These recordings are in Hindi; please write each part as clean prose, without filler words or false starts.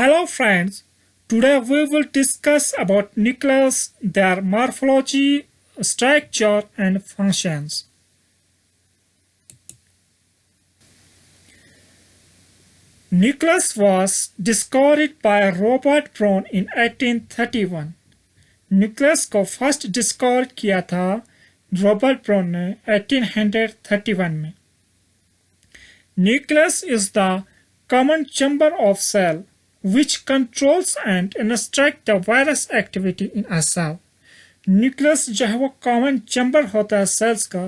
Hello friends, today we will discuss about nucleus, their morphology, structure and functions. Nucleus was discovered by Robert Brown in 1831. Nucleus को फर्स्ट डिस्कवर किया था रॉबर्ट ब्राउन ने 1831 में. Nucleus is the common chamber of cell which controls and instructs the virus activity in a cell. Nucleus जो है वो कॉमन चैम्बर होता है सेल्स का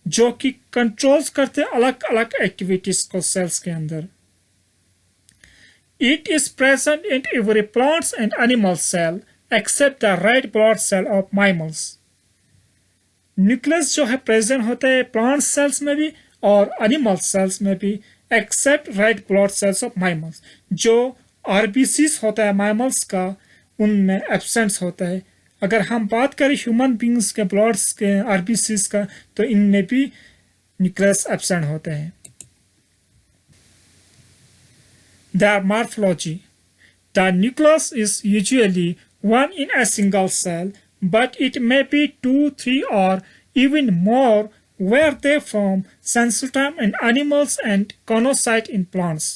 जो कि कंट्रोल्स करते अलग अलग एक्टिविटीज को सेल्स के अंदर. It is present in every plants and animal cell except the red blood cell of mammals. Nucleus जो है प्रेजेंट होता है प्लांट सेल्स में भी और एनिमल सेल्स में भी except red blood cells of mammals. जो आरबीसीज होता है माइमल्स का उनमें एब्सेंस होता है. अगर हम बात करें ह्यूमन बींग्स के ब्लड्स के आरबीसीज का तो इनमें भी न्यूक्लियस एब्सेंट होते हैं. Their morphology. The nucleus is usually one in a single cell, but it may be 2, 3 or even more where they form centrosome in animals and conocyte in plants.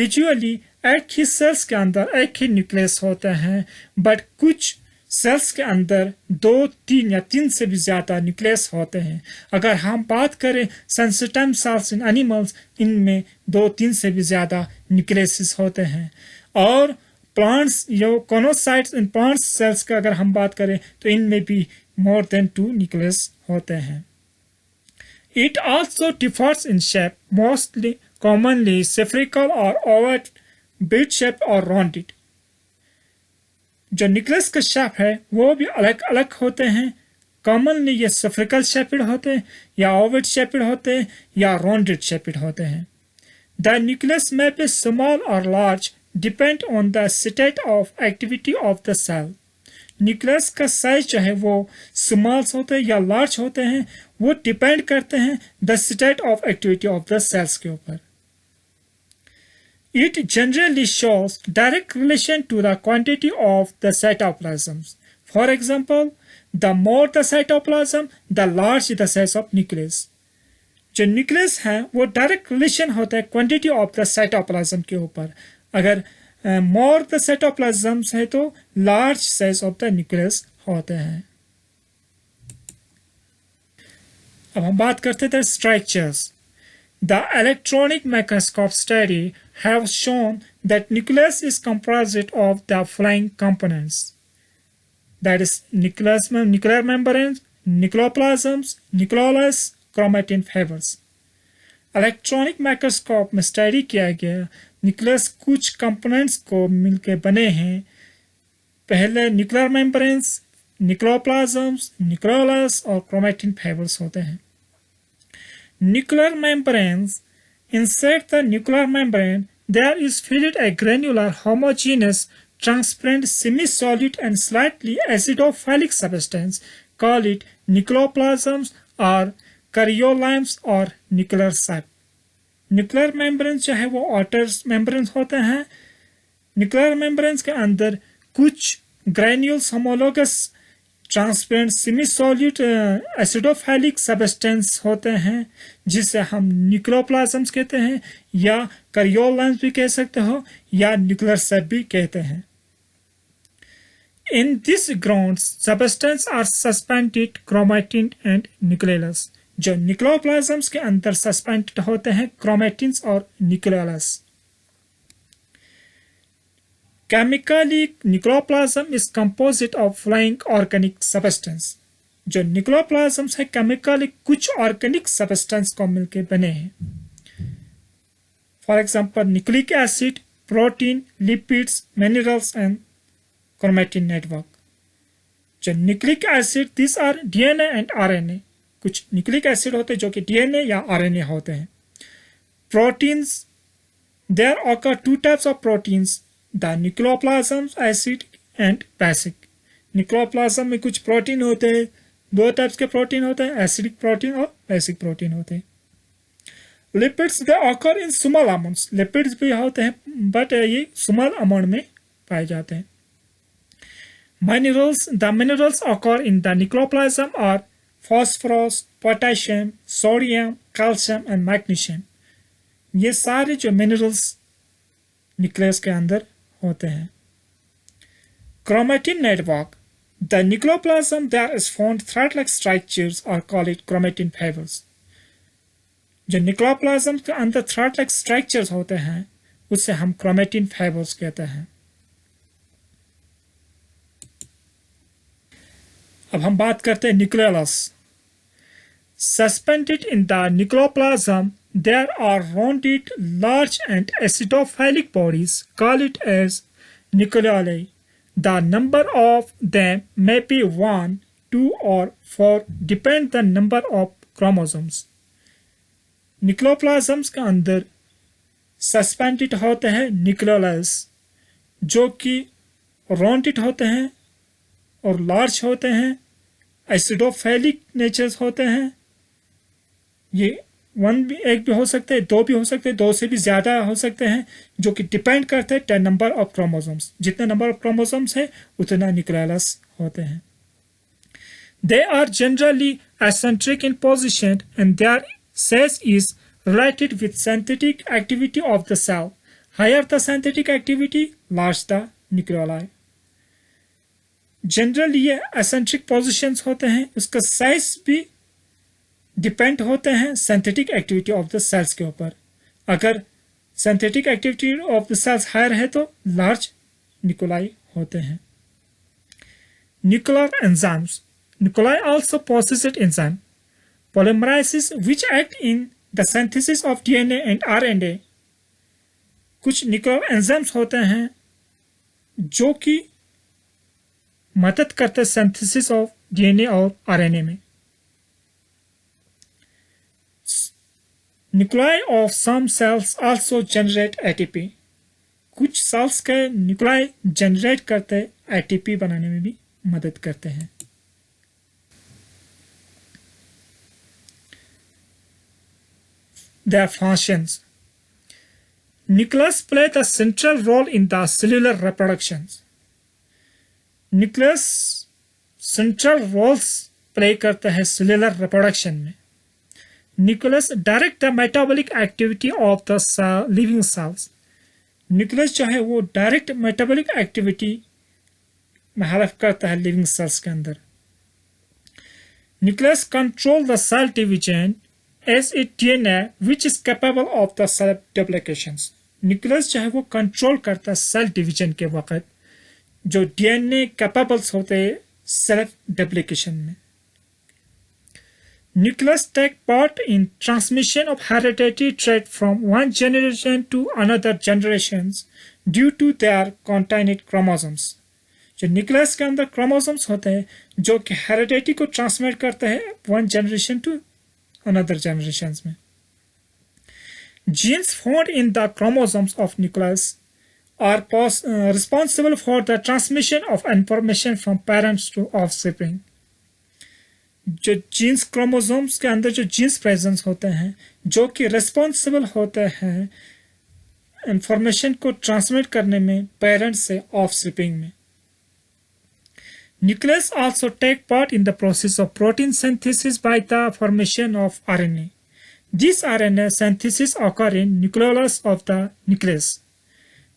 Usually एक ही सेल्स के अंदर एक ही न्यूक्लियस होते हैं, बट कुछ सेल्स के अंदर 2, 3 या 3 से भी ज्यादा न्यूक्लियस होते हैं. अगर हम बात करें सेंसोसोम सेल्स इन एनिमल्स, इनमें 2, 3 से भी ज्यादा न्यूक्लियस होते हैं. और प्लांट्स जो कोनोसाइट्स इन प्लांट्स सेल्स का अगर हम बात करें तो इनमें भी मोर देन 2 न्यूक्लियस होते हैं. It also differs in shape, mostly commonly spherical or oval, bead-shaped or rounded. जो न्यूक्लियस का शेप है वो भी अलग अलग होते हैं. कॉमनली ये स्फेरिकल शेपेड होते हैं या ओवल शेपेड होते हैं या राउंडेड शेपेड होते हैं. The nucleus may be small or large, depend on the state of activity of the cell. Nucleus का साइज जो है वो स्मॉल होते हैं या लार्ज होते हैं, वो डिपेंड करते हैं the state of activity of the cells के ऊपर. It generally shows direct relation to the quantity of the cytoplasms. For example, the more the cytoplasm, the larger the size of nucleus. जो न्यूक्लियस है वो डायरेक्ट रिलेशन होता है क्वांटिटी ऑफ द साइटोप्लाज्म के ऊपर. अगर मोर द साइटोप्लाज्म्स है तो large size of the nucleus होते हैं. अब हम बात करते थे structures. The electronic microscope study have shown that nucleus is comprised of the following components. That is nuclear membranes, nucleoplasms, nucleolus, chromatin fibers. Electronic microscope में स्टडी किया गया न्यूक्लियस कुछ कंपोनेंट्स को मिलकर बने हैं. पहले न्यूक्लियर मेम्ब्रेन्स, न्यूक्लियोप्लाज्म्स, न्यूक्लियोलस और क्रोमैटिन फाइबर्स होते हैं. Nuclear membranes inside the nuclear membrane there is filled a granular homogeneous transparent semi-solid and slightly acidophilic substance. Call it nucleoplasms or करियोलाइम्स और न्यूक्लियर साइप. न्यूक्लियर मेम्ब्रेन्स जो है वो ऑटर्स मेम्ब्रेन्स होते हैं. न्यूक्लियर मेम्ब्रेन्स के अंदर कुछ granules homologous transparent semi solid acidophilic substance होते हैं जिसे हम न्यूक्लियोप्लाज्म्स कहते हैं या करियोलाइम्स भी कह सकते हो या न्यूक्लियर साइप भी कहते हैं. In these grounds substances are suspended chromatin and nucleolus. जो न्यूक्लियोप्लाज्म्स के अंदर सस्पेंडेड होते हैं क्रोमैटिन्स और nucleolus. Chemically nucleoplasm is composite of flying organic substance. जो न्यूक्लियोप्लाज्म्स है केमिकली कुछ ऑर्गेनिक सब्सटेंस को मिलकर बने हैं. For example nucleic acid, protein, lipids, minerals and chromatin network. जो nucleic acid this are DNA and RNA. कुछ न्यूक्लिक एसिड होते हैं जो कि डीएनए या आरएनए होते हैं. Proteins there occur 2 types of proteins, the nucleoplasms acid and basic. Nucleoplasm में कुछ प्रोटीन होते हैं, 2 टाइप्स के प्रोटीन होते हैं, एसिडिक प्रोटीन और बेसिक प्रोटीन होते हैं. Lipids they occur in small amounts, lipids भी होते हैं बट ये स्मॉल अमाउंट में पाए जाते हैं. Minerals, the minerals occur in the nucleoplasm are phosphorus, potassium, sodium, calcium and magnesium. ये सारे जो मिनरल्स न्यूक्लियस के अंदर होते हैं. Chromatin network. The nucleoplasm there is found thread-like structures are called chromatin fibers. जो न्यूक्लियोप्लाज्म के अंदर थ्रेड-लाइक स्ट्रक्चर्स होते हैं उससे हम क्रोमेटिन फाइबर्स कहते हैं. अब हम बात करते हैं nucleus. Suspended in the nucleoplasm there are rounded, large and acidophilic bodies called as nucleoli. The number of them may be 1, 2 or 4 depend the number of chromosomes. न्यूक्लियोप्लाज्म्स के अंदर सस्पेंडेड होते हैं न्यूक्लियस जो कि राउंडेड होते हैं और लार्ज होते हैं, एसिडोफेलिक नेचर्स होते हैं. ये एक भी हो सकते हैं, दो भी हो सकते हैं, दो से भी ज़्यादा हो सकते हैं, जो कि डिपेंड करते हैं नंबर ऑफ क्रोमोसोम्स. जितने नंबर ऑफ क्रोमोसोम्स है उतना न्यूक्लियस होते हैं. They are generally acentric in position and their size is related with synthetic activity of the cell. Higher the synthetic activity, large the nucleoli. Generally ये एसेंट्रिक पोजिशंस होते हैं, उसका साइज भी डिपेंड होते हैं synthetic activity of the cells के ऊपर. अगर synthetic activity of the cells higher है तो लार्ज न्यूक्लियाई होते हैं. Nuclear enzymes. Nuclei also possess enzyme polymerases which act in the synthesis of DNA and RNA. कुछ न्यूक्लियर एंजाइम्स होते हैं जो कि मदद करते हैं सिंथेसिस ऑफ डीएनए और आरएनए में. Nuclei of some cells also generate ATP. कुछ सेल्स के न्यूक्लियाई जनरेट करते एटीपी बनाने में भी मदद करते हैं. Their functions. Nucleus play the central role in the cellular reproduction. Nucleus central roles play करता है cellular reproduction में. Nucleus direct the metabolic activity of the living cells. Nucleus जो है वो direct metabolic activity में हेल्प करता है living cells के अंदर. Nucleus control the cell division as a DNA which is capable of the self duplications. Nucleus जो है वो कंट्रोल करता है सेल डिवीजन के वक्त जो डीएनए कैपेबल्स होते हैं सेल्फ डुप्लीकेशन में. Nucleus take part in transmission of hereditary trait from one generation to another generations due to their contained chromosomes. जो न्यूक्लियस के अंदर क्रोमोसोम्स होते हैं जो कि हेरिडिटी को ट्रांसमिट करते हैं one generation to another generations में. Genes found in the chromosomes of nucleus are responsible for the transmission of information from parents to offspring. जो जीन्स क्रोमोसोम्स के अंदर जो जीन्स प्रेजेंस होते हैं जो कि रिस्पॉन्सिबल होते हैं इंफॉर्मेशन को ट्रांसमिट करने में पेरेंट्स से ऑफस्प्रिंग में. Nucleus also take part in the process of protein synthesis by the formation of RNA. This RNA synthesis occur in nucleolus of the nucleus.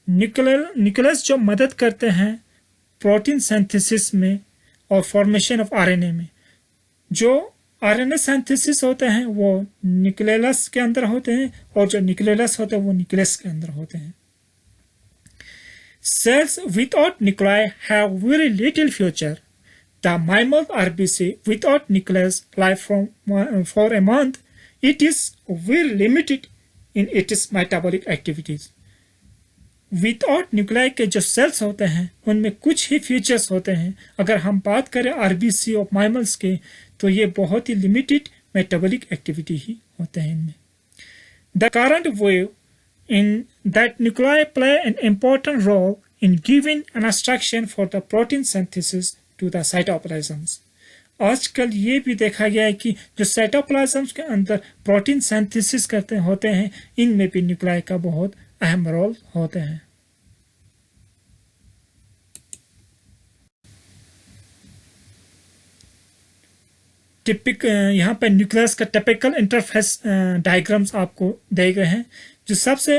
Nucleus जो मदद करते हैं प्रोटीन सिंथेसिस में और फॉर्मेशन ऑफ आरएनए में. जो आरएनए सिंथेसिस होते हैं वो न्यूक्लियस के अंदर होते हैं और जो न्यूक्लियस होते हैं वो न्यूक्लियस के अंदर होते हैं. Cells without nuclei have very little future. The mammal RBC without nucleus live for a month. It is very limited in its metabolic activities. Without nuclei के जो cells होते हैं उनमें कुछ ही features होते हैं. अगर हम बात करें RBC of mammals के तो ये बहुत ही limited metabolic activity ही होते हैं इनमें. The current wave in that nuclei play an important role in giving an instruction for the protein synthesis to the cytoplasms. आजकल ये भी देखा गया है कि जो साइटोप्लाज्म के अंदर प्रोटीन सिंथेसिस करते होते हैं, इनमें भी न्यूक्लियाई का बहुत अहम रोल होते हैं। यहाँ पर न्यूक्लियस का टिपिकल इंटरफेस डायग्राम्स आपको दिए गए हैं। जो सबसे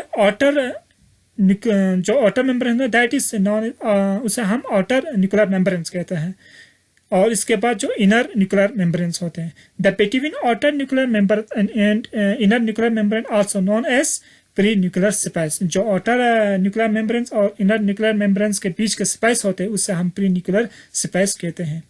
जो आउटर मेम्ब्रेन है दैट इज नॉन, उसे हम आउटर न्यूक्लियर मेम्ब्रेन्स कहते हैं। और इसके बाद जो इनर न्यूक्लियर मेम्ब्रेन्स होते हैं, the between outer nuclear membrane and inner nuclear membrane also known as pre nuclear space. जो आउटर न्यूक्लियर मेम्ब्रेन्स और इनर न्यूक्लियर मेम्ब्रेन्स के बीच के स्पेस होते हैं उसे हम प्री न्यूक्लियर स्पेस कहते हैं।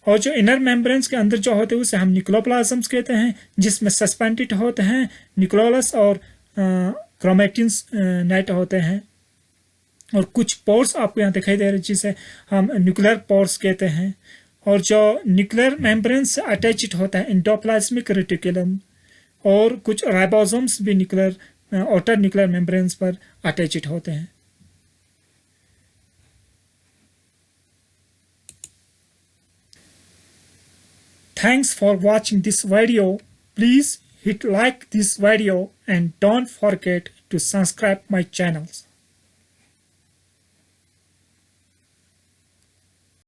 और जो इनर मेम्ब्रेन्स के अंदर जो होते हैं उसे हम न्यूक्लियोप्लाज्म्स कहते हैं, जिसमें सस्पेंडेड होते हैं न्यूक्लियोलस और क्रोमेटिन्स नेट होते हैं। और कुछ पोर्स आपको यहाँ दिखाई दे रहे हैं जिसे हम न्यूक्लियर पोर्स कहते हैं। और जो न्यूक्लियर मेम्ब्रेन से अटैच्ड होता है एंडोप्लाज्मिक रेटिकुलम, और कुछ राइबोसोम्स भी न्यूक्लियर आउटर न्यूक्लियर मेम्ब्रेन्स पर अटैच्ड होते हैं। Thanks for watching this video. Please hit like this video and don't forget to subscribe my channels.